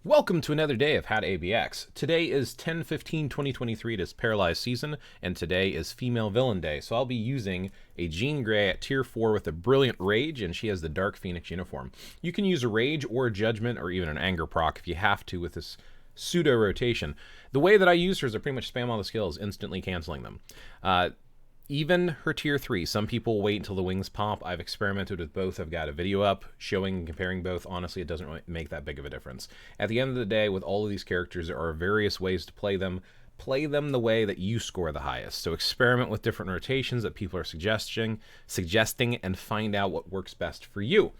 Welcome to another day of How to ABX. Today is 10/15/2023. It is Paralyze season, and today is Female Villain Day. So I'll be using a Jean Grey at Tier 4 with a Brilliant Rage, and she has the Dark Phoenix uniform. You can use a Rage or a Judgment or even an Anger proc if you have to with this pseudo-rotation. The way that I use her is I pretty much spam all the skills, instantly canceling them. Even her tier 3, some people wait until the wings pop. I've experimented with both. I've got a video up showing and comparing both. Honestly, it doesn't really make that big of a difference. At the end of the day, with all of these characters, there are various ways to play them. Play them the way that you score the highest. So experiment with different rotations that people are suggesting, and find out what works best for you.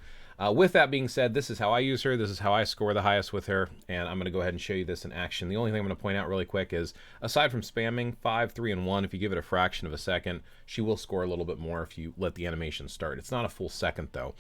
With that being said, this is how I use her. This is how I score the highest with her, and I'm going to go ahead and show you this in action. The only thing I'm going to point out really quick is, aside from spamming 5, 3, and 1, if you give it a fraction of a second, she will score a little bit more if you let the animation start. It's not a full second, though.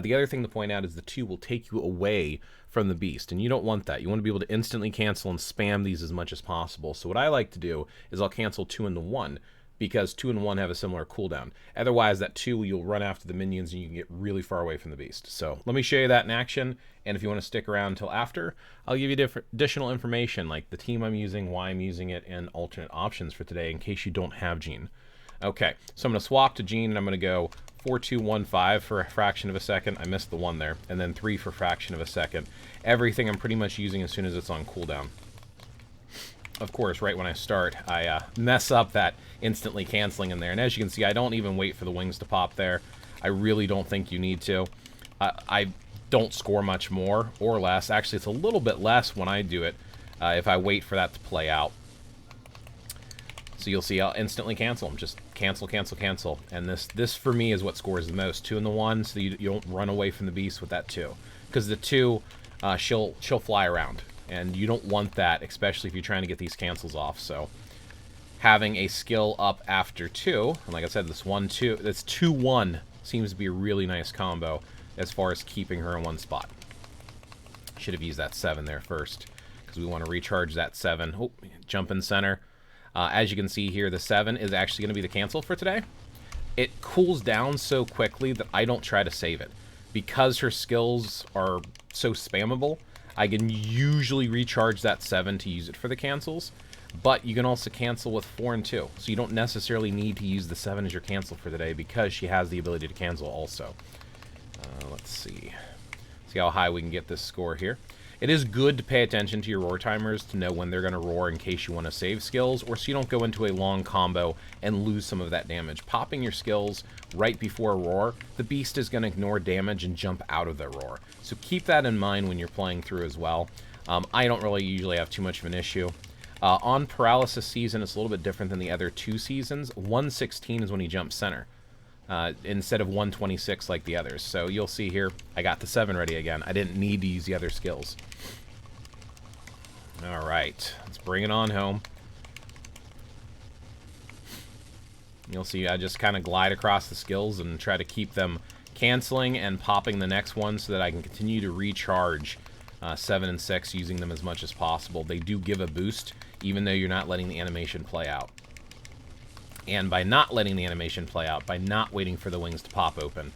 The other thing to point out is the 2 will take you away from the beast, and you don't want that. You want to be able to instantly cancel and spam these as much as possible. So what I like to do is I'll cancel 2 into 1, because 2 and 1 have a similar cooldown. Otherwise, that 2, you'll run after the minions and you can get really far away from the beast. So let me show you that in action, and if you want to stick around until after, I'll give you additional information like the team I'm using, why I'm using it, and alternate options for today in case you don't have Jean. Okay, so I'm going to swap to Jean, and I'm going to go 4-2-1-5 for a fraction of a second. I missed the 1 there. And then 3 for a fraction of a second. Everything I'm pretty much using as soon as it's on cooldown. Of course, right when I start, I mess up that instantly canceling in there. And as you can see, I don't even wait for the wings to pop there. I really don't think you need to. I don't score much more or less. Actually, it's a little bit less when I do it if I wait for that to play out. So you'll see I'll instantly cancel them. Just cancel, cancel, cancel. And this for me is what scores the most. 2 and the 1, so you don't run away from the beast with that 2. Because the 2, she'll fly around. And you don't want that, especially if you're trying to get these cancels off. So having a skill up after 2, and like I said, this 1-2, that's 2-1 seems to be a really nice combo as far as keeping her in one spot. Should have used that 7 there first, because we want to recharge that 7. Oh, jump in center. As you can see here, the 7 is actually going to be the cancel for today. It cools down so quickly that I don't try to save it. Because her skills are so spammable, I can usually recharge that 7 to use it for the cancels, but you can also cancel with 4 and 2, so you don't necessarily need to use the 7 as your cancel for the day because she has the ability to cancel also. Let's see how high we can get this score here. It is good to pay attention to your roar timers to know when they're going to roar in case you want to save skills, or so you don't go into a long combo and lose some of that damage. Popping your skills right before a roar, the beast is going to ignore damage and jump out of the roar. So keep that in mind when you're playing through as well. I don't really usually have too much of an issue. On Paralysis season, it's a little bit different than the other 2 seasons. 116 is when he jumps center, instead of 126 like the others. So you'll see here, I got the 7 ready again. I didn't need to use the other skills. All right, let's bring it on home. You'll see I just kind of glide across the skills and try to keep them canceling and popping the next one so that I can continue to recharge 7 and 6 using them as much as possible. They do give a boost even though you're not letting the animation play out. And by not letting the animation play out, by not waiting for the wings to pop open,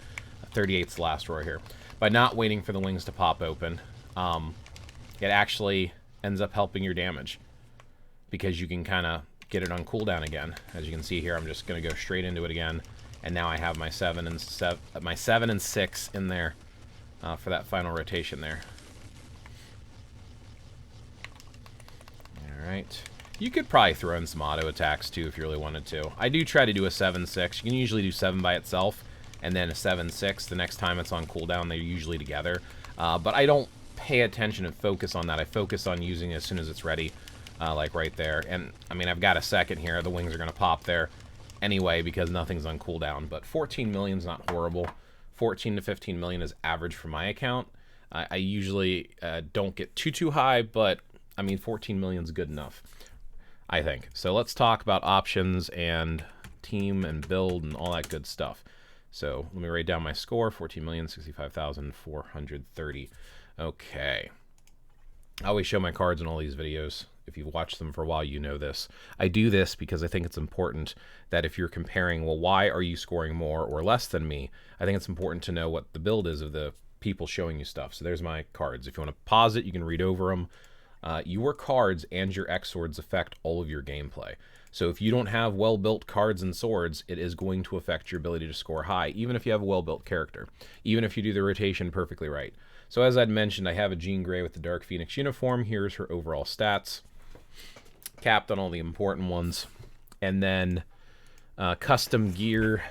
38's the last roar here, by not waiting for the wings to pop open, it actually ends up helping your damage because you can kind of get it on cooldown again. As you can see here, I'm just going to go straight into it again, and now I have my 7 and 6 in there for that final rotation there. All right. You could probably throw in some auto attacks too if you really wanted to. I do try to do a 7-6. You can usually do 7 by itself and then a 7-6 the next time it's on cooldown. They're usually together. But I don't pay attention and focus on that. I focus on using it as soon as it's ready, like right there. And I mean, I've got a second here. The wings are going to pop there anyway because nothing's on cooldown. But 14 million is not horrible. 14 to 15 million is average for my account. I usually don't get too high, but I mean, 14 million is good enough, I think. So let's talk about options and team and build and all that good stuff. So let me write down my score, 14,065,430. Okay. I always show my cards in all these videos. If you've watched them for a while, you know this. I do this because I think it's important that if you're comparing, well, why are you scoring more or less than me? I think it's important to know what the build is of the people showing you stuff. So there's my cards. If you want to pause it, you can read over them. Your cards and your X swords affect all of your gameplay. So if you don't have well-built cards and swords, it is going to affect your ability to score high, even if you have a well-built character, even if you do the rotation perfectly right. So as I'd mentioned, I have a Jean Grey with the Dark Phoenix uniform. Here's her overall stats, capped on all the important ones. And then custom gear.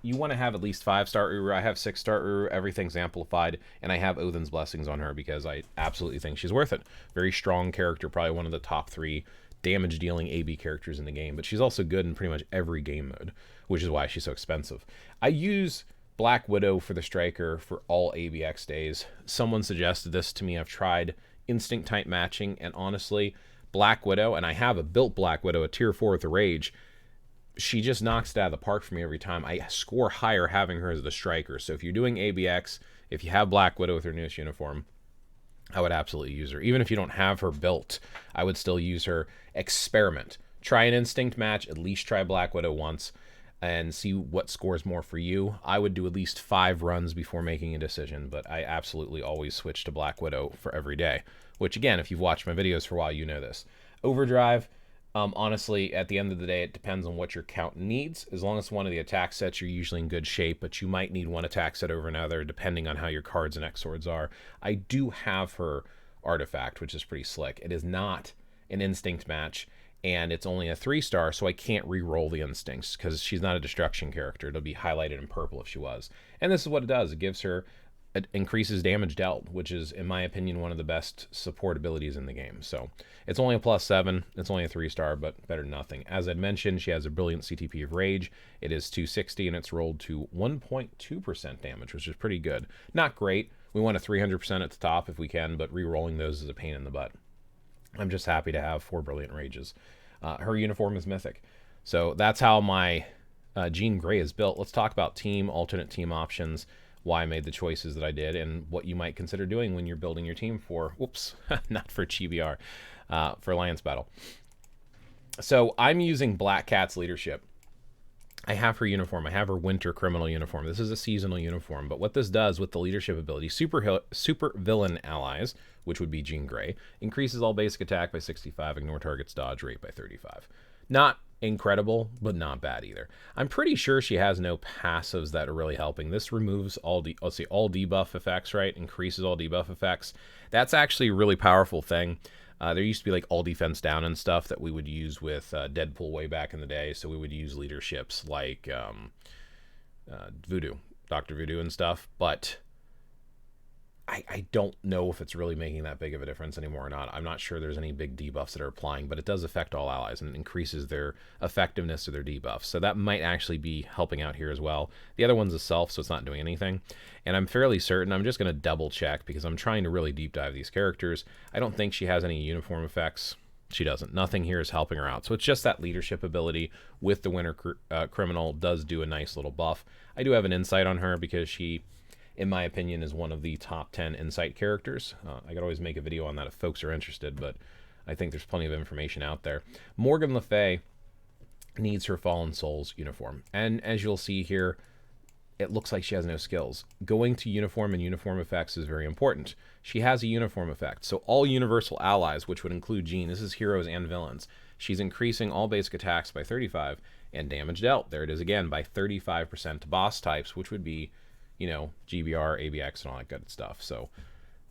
You want to have at least 5-star Uru. I have 6-star Uru. Everything's amplified. And I have Odin's Blessings on her because I absolutely think she's worth it. Very strong character. Probably one of the top 3 damage-dealing AB characters in the game. But she's also good in pretty much every game mode, which is why she's so expensive. I use Black Widow for the Striker for all ABX days. Someone suggested this to me. I've tried instinct type matching. And honestly, Black Widow, and I have a built Black Widow, a tier 4 with the Rage, she just knocks it out of the park for me every time. I score higher having her as the Striker. So if you're doing ABX, if you have Black Widow with her newest uniform, I would absolutely use her. Even if you don't have her built, I would still use her. Experiment. Try an instinct match. At least try Black Widow once and see what scores more for you. I would do at least 5 runs before making a decision, but I absolutely always switch to Black Widow for every day, which again, if you've watched my videos for a while, you know this. Overdrive. Honestly, at the end of the day, it depends on what your count needs. As long as one of the attack sets, you're usually in good shape, but you might need one attack set over another, depending on how your cards and X swords are. I do have her artifact, which is pretty slick. It is not an instinct match, and it's only a 3-star, so I can't re-roll the instincts, because she's not a destruction character. It'll be highlighted in purple if she was. And this is what it does. It gives her... It increases damage dealt, which is, in my opinion, one of the best support abilities in the game. So it's only a +7. It's only a 3-star, but better than nothing. As I'd mentioned, she has a brilliant CTP of Rage. It is 260, and it's rolled to 1.2% damage, which is pretty good. Not great. We want a 300% at the top if we can, but re-rolling those is a pain in the butt. I'm just happy to have 4 brilliant Rages. Her uniform is mythic. So that's how my Jean Grey is built. Let's talk about alternate team options, why I made the choices that I did, and what you might consider doing when you're building your team for, whoops, not for GBR, for Alliance Battle. So I'm using Black Cat's leadership. I have her uniform. I have her winter criminal uniform. This is a seasonal uniform, but what this does with the leadership ability, super villain allies, which would be Jean Grey, increases all basic attack by 65, ignore target's dodge rate by 35. Not incredible, but not bad either. I'm pretty sure she has no passives that are really helping. This removes all all debuff effects, right? Increases all debuff effects. That's actually a really powerful thing. There used to be like all defense down and stuff that we would use with Deadpool way back in the day. So we would use leaderships like Voodoo, Dr. Voodoo and stuff. But I don't know if it's really making that big of a difference anymore or not. I'm not sure there's any big debuffs that are applying, but it does affect all allies and increases their effectiveness of their debuffs. So that might actually be helping out here as well. The other one's a self, so it's not doing anything. And I'm fairly certain, I'm just going to double check because I'm trying to really deep dive these characters. I don't think she has any uniform effects. She doesn't. Nothing here is helping her out. So it's just that leadership ability with the Winter Criminal does do a nice little buff. I do have an insight on her because she, in my opinion, is one of the top 10 insight characters. I could always make a video on that if folks are interested, but I think there's plenty of information out there. Morgan Le Fay needs her Fallen Souls uniform. And as you'll see here, it looks like she has no skills. Going to uniform and uniform effects is very important. She has a uniform effect. So all universal allies, which would include Jean, this is heroes and villains, she's increasing all basic attacks by 35 and damage dealt, there it is again, by 35% to boss types, which would be, you know, GBR, ABX, and all that good stuff. So,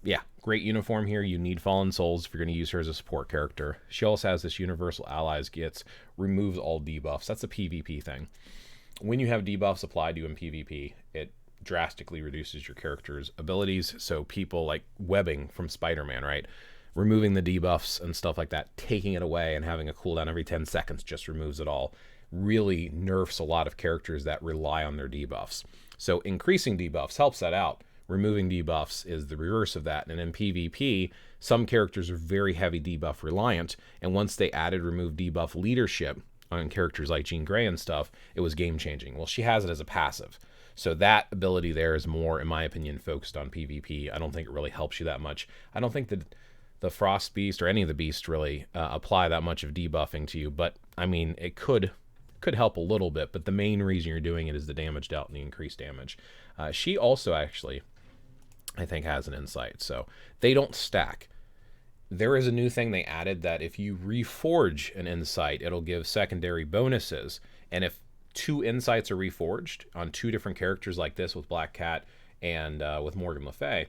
yeah, great uniform here. You need Fallen Souls if you're going to use her as a support character. She also has this Universal Allies gets, removes all debuffs. That's a PvP thing. When you have debuffs applied to you in PvP, it drastically reduces your character's abilities. So people like webbing from Spider-Man, right? Removing the debuffs and stuff like that, taking it away and having a cooldown every 10 seconds just removes it all. Really nerfs a lot of characters that rely on their debuffs. So increasing debuffs helps that out. Removing debuffs is the reverse of that. And in PvP, some characters are very heavy debuff reliant. And once they added remove debuff leadership on characters like Jean Grey and stuff, it was game changing. Well, she has it as a passive. So that ability there is more, in my opinion, focused on PvP. I don't think it really helps you that much. I don't think that the Frost Beast or any of the beasts really apply that much of debuffing to you. But, I mean, it could help a little bit, but the main reason you're doing it is the damage dealt and the increased damage. She also actually I think has an insight. So they don't stack. There is a new thing they added that if you reforge an insight, it'll give secondary bonuses. And if 2 insights are reforged on 2 different characters like this with Black Cat and with Morgan Le Fay,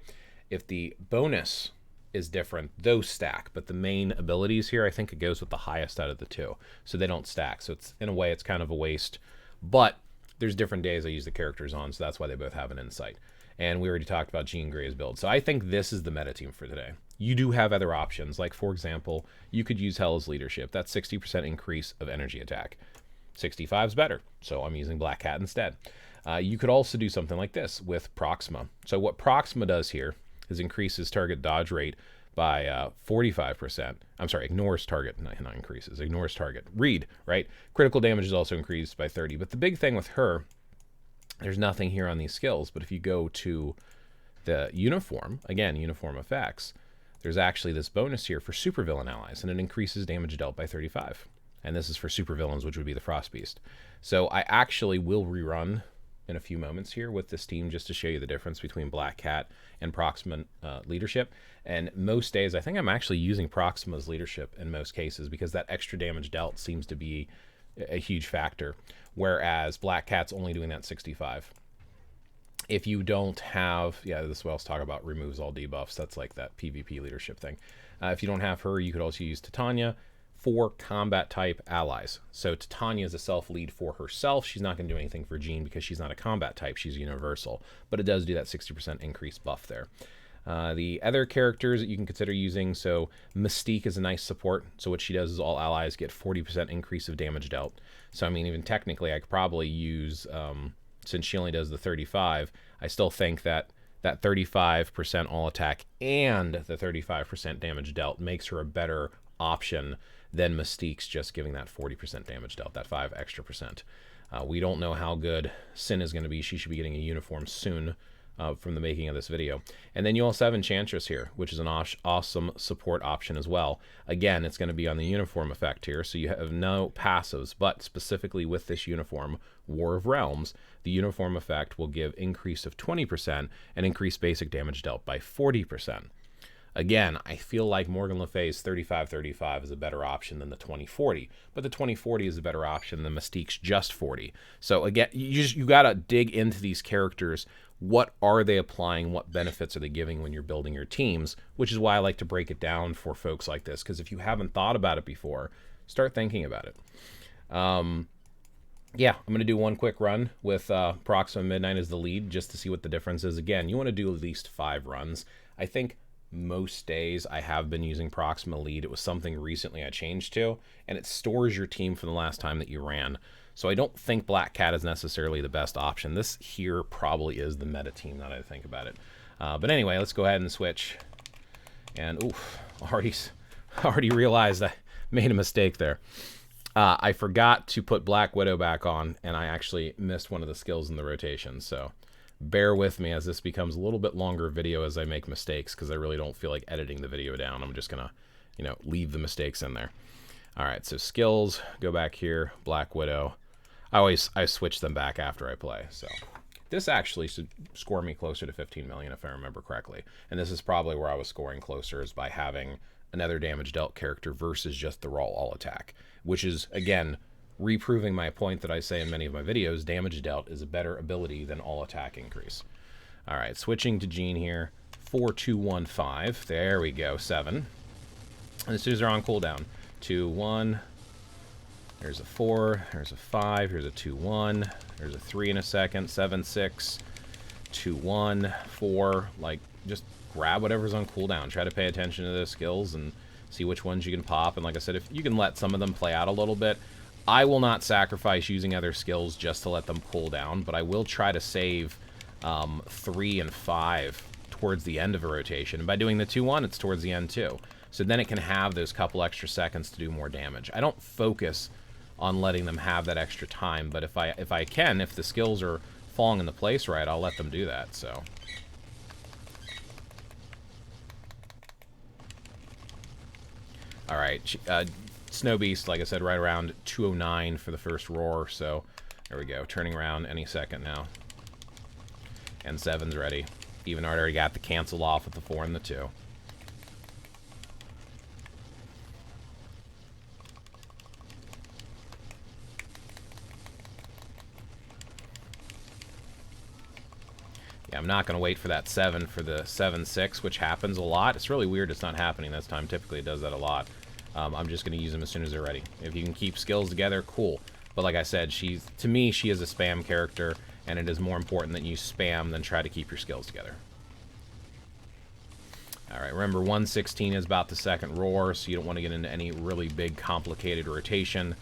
if the bonus is different, those stack. But the main abilities here, I think it goes with the highest out of the 2. So they don't stack. So it's, in a way, it's kind of a waste. But there's different days I use the characters on, so that's why they both have an insight. And we already talked about Jean Grey's build. So I think this is the meta team for today. You do have other options. Like, for example, you could use Hell's Leadership. That's 60% increase of energy attack. 65 is better, so I'm using Black Cat instead. You could also do something like this with Proxima. So what Proxima does here is increases target dodge rate by 45%. I'm sorry, ignores target, not increases, ignores target. Read, right? Critical damage is also increased by 30. But the big thing with her, there's nothing here on these skills, but if you go to the uniform, again, uniform effects, there's actually this bonus here for supervillain allies, and it increases damage dealt by 35. And this is for supervillains, which would be the Frost Beast. So I actually will rerun in a few moments here with this team just to show you the difference between Black Cat and Proxima leadership. And most days, I think I'm actually using Proxima's leadership in most cases because that extra damage dealt seems to be a huge factor, whereas Black Cat's only doing that 65. If you don't have, yeah, this is what I was talking about, removes all debuffs. That's like that PvP leadership thing. If you don't have her, you could also use Titania for combat type allies. So Titania is a self-lead for herself. She's not going to do anything for Jean because she's not a combat type. She's universal. But it does do that 60% increase buff there. The other characters that you can consider using, so Mystique is a nice support. So what she does is all allies get 40% increase of damage dealt. So I mean, even technically, I could probably use, since she only does the 35, I still think that that 35% all attack and the 35% damage dealt makes her a better option than Mystique's just giving that 40% damage dealt, that 5 extra percent. We don't know how good Sin is going to be. She should be getting a uniform soon from the making of this video. And then you also have Enchantress here, which is an awesome support option as well. Again, it's going to be on the uniform effect here, so you have no passives, but specifically with this uniform, War of Realms, the uniform effect will give increase of 20% and increase basic damage dealt by 40%. Again, I feel like Morgan Le Fay's 35-35 is a better option than the 20-40, but the 20-40 is a better option than Mystique's just 40. So again, you got to dig into these characters. What are they applying? What benefits are they giving when you're building your teams? Which is why I like to break it down for folks like this, because if you haven't thought about it before, start thinking about it. Yeah, I'm going to do one quick run with Proxima Midnight as the lead just to see what the difference is. Again, you want to do at least 5 runs. I think most days I have been using Proxima lead. It was something recently I changed to, and it stores your team from the last time that you ran. So I don't think Black Cat is necessarily the best option. This here probably is the meta team now that I think about it. But anyway, let's go ahead and switch. And oof, already realized I made a mistake there. I forgot to put Black Widow back on, and I actually missed one of the skills in the rotation. So bear with me as this becomes a little bit longer video as I make mistakes, because I really don't feel like editing the video down. I'm just gonna, leave the mistakes in there. All right, so skills, go back here, Black Widow. I switch them back after I play. So this actually should score me closer to 15 million if I remember correctly. And this is probably where I was scoring closer, is by having another damage dealt character versus just the raw all attack, which is, again, reproving my point that I say in many of my videos, damage dealt is a better ability than all attack increase. All right, switching to Jean here, 4-2-1-5. There we go, 7. And as soon as they're on cooldown, 2-1. There's a 4, there's a 5, here's a 2-1, there's a 3 in a second, 7-6, 2-1, 4. Like, just grab whatever's on cooldown. Try to pay attention to those skills and see which ones you can pop. And like I said, if you can let some of them play out a little bit, I will not sacrifice using other skills just to let them cool down, but I will try to save 3 and 5 towards the end of a rotation. And by doing the 2-1, it's towards the end too. So then it can have those couple extra seconds to do more damage. I don't focus on letting them have that extra time, but if the skills are falling into place right, I'll let them do that. So all right, Snow Beast, like I said, right around 209 for the first roar. So there we go, turning around any second now. And 7's ready. even though I already got the cancel off with the 4 and the 2. Yeah, I'm not going to wait for that 7 for the 7-6, which happens a lot. It's really weird it's not happening this time. Typically, it does that a lot. I'm just going to use them as soon as they're ready. If you can keep skills together, cool. But like I said, to me, she is a spam character, and it is more important that you spam than try to keep your skills together. All right, remember 116 is about the second roar, so you don't want to get into any really big, complicated rotation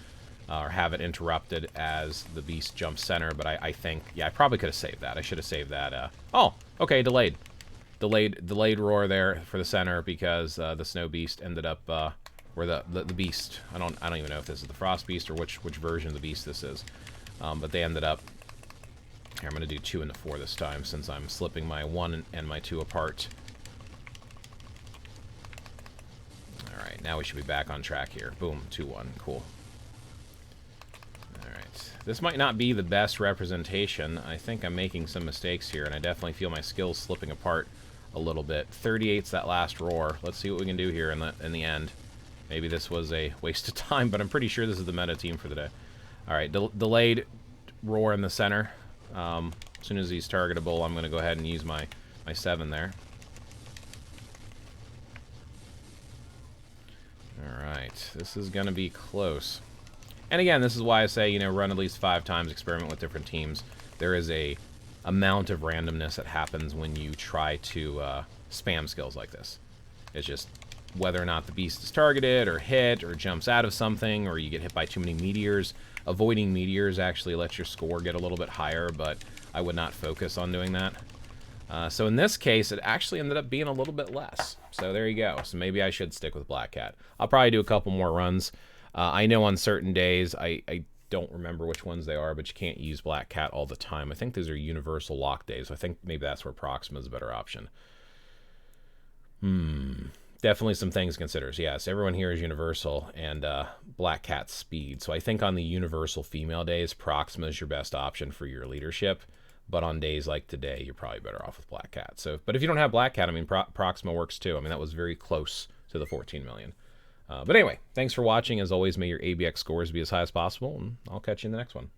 or have it interrupted as the beast jumps center. But I think, yeah, I probably could have saved that. I should have saved that. Oh, okay, delayed roar there for the center because the snow beast ended up, or the beast. I don't even know if this is the frost beast or which version of the beast this is. But they ended up. Here, I'm going to do 2 and the 4 this time since I'm slipping my 1 and my 2 apart. Alright, now we should be back on track here. Boom, 2-1. Cool. Alright. This might not be the best representation. I think I'm making some mistakes here, and I definitely feel my skills slipping apart a little bit. 38's that last roar. Let's see what we can do here in the end. Maybe this was a waste of time, but I'm pretty sure this is the meta team for the day. Alright, delayed roar in the center. As soon as he's targetable, I'm going to go ahead and use my 7 there. Alright, this is going to be close. And again, this is why I say, you know, run at least 5 times, experiment with different teams. There is a amount of randomness that happens when you try to spam skills like this. It's just whether or not the beast is targeted or hit or jumps out of something or you get hit by too many meteors. Avoiding meteors actually lets your score get a little bit higher, but I would not focus on doing that. So in this case, it actually ended up being a little bit less. So there you go. So maybe I should stick with Black Cat. I'll probably do a couple more runs. I know on certain days, I don't remember which ones they are, but you can't use Black Cat all the time. I think these are universal lock days. I think maybe that's where Proxima is a better option. Definitely some things to consider. So yes, everyone here is universal, and Black Cat's speed. So I think on the universal female days, Proxima is your best option for your leadership. But on days like today, you're probably better off with Black Cat. So, but if you don't have Black Cat, I mean, Proxima works too. I mean, that was very close to the 14 million. But anyway, thanks for watching. As always, may your ABX scores be as high as possible, and I'll catch you in the next one.